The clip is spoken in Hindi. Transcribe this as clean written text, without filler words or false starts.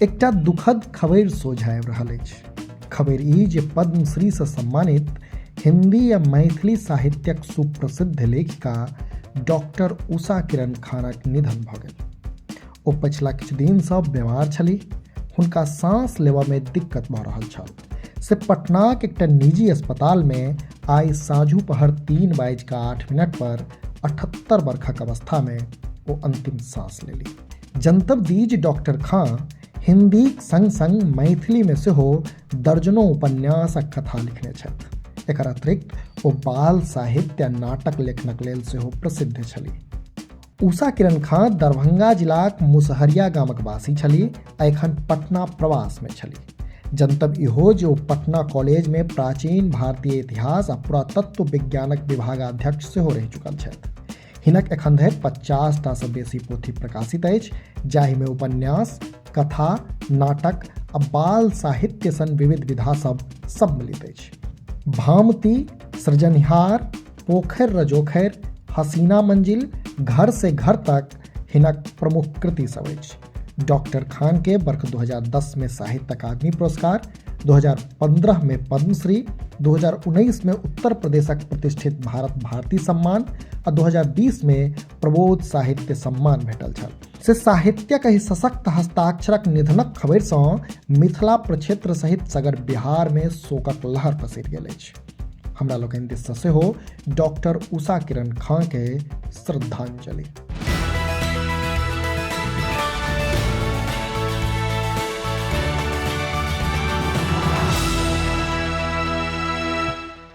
एकटा दुखद खबरि सोझाए रहल अछि। खबरि ई जे पद्मश्री से सम्मानित हिंदी आ मैथिली साहित्यक सुप्रसिद्ध लेखिका डॉक्टर उषा किरण खानक निधन भऽ गेल। ओ पछिला किछु दिनसँ बीमार छलीह। हुनका सांस लेबऽमे दिक्कत भऽ रहल छल। से पटनाक एकटा निजी अस्पतालमे आइ साँझू पहर 3:08 पर 78 वर्षक अवस्थामे ओ अंतिम सांस लेलीह। जनतब दी जे डॉक्टर खां हिंदीक संग संग मैथिलीमे सेहो दर्जनों उपन्यास आ कथा लिखने छथि। एकर अतिरिक्त ओ बाल साहित्य आ नाटक लेखनक लेल सेहो प्रसिद्ध छलीह। उषा किरण खां दरभंगा जिलाक मुसहरिया गामक वासी छलीह आ एखन पटना प्रवासमे छलीह। जनतब इहो जे ओ पटना कॉलेजमे प्राचीन भारतीय इतिहास आ पुरातत्व विज्ञानक विभागाध्यक्ष सेहो रहि चुकल छथि। हिनक एखन धरि 50 टा सँ बेसी पोथी प्रकाशित अछि, जाहिमे उपन्यास, कथा, नाटक आ बाल साहित्य सन विविध विधा सब सम्मिलित अछि। भामती, सृजनहार, पोखरि रजोखरि, हसीना मंजिल, घर से घर तक हिनक प्रमुख कृति सब अछि। डॉक्टर खान के वर्ष 2010 में साहित्य अकादमी पुरस्कार, 2015 में पद्मश्री, 2019 में उत्तर प्रदेशक प्रतिष्ठित भारत भारती सम्मान आ 2020 में प्रबोध साहित्य सम्मान भेटल छल। से साहित्यक एहि सशक्त हस्ताक्षरक निधनक खबरि सँ मिथिला प्रक्षेत्र सहित सगर बिहार में शोकक लहर पसरि गेल अछि। हमरा लोकनि दिस सँ सेहो डॉक्टर उषा किरण खां के श्रद्धांजलि।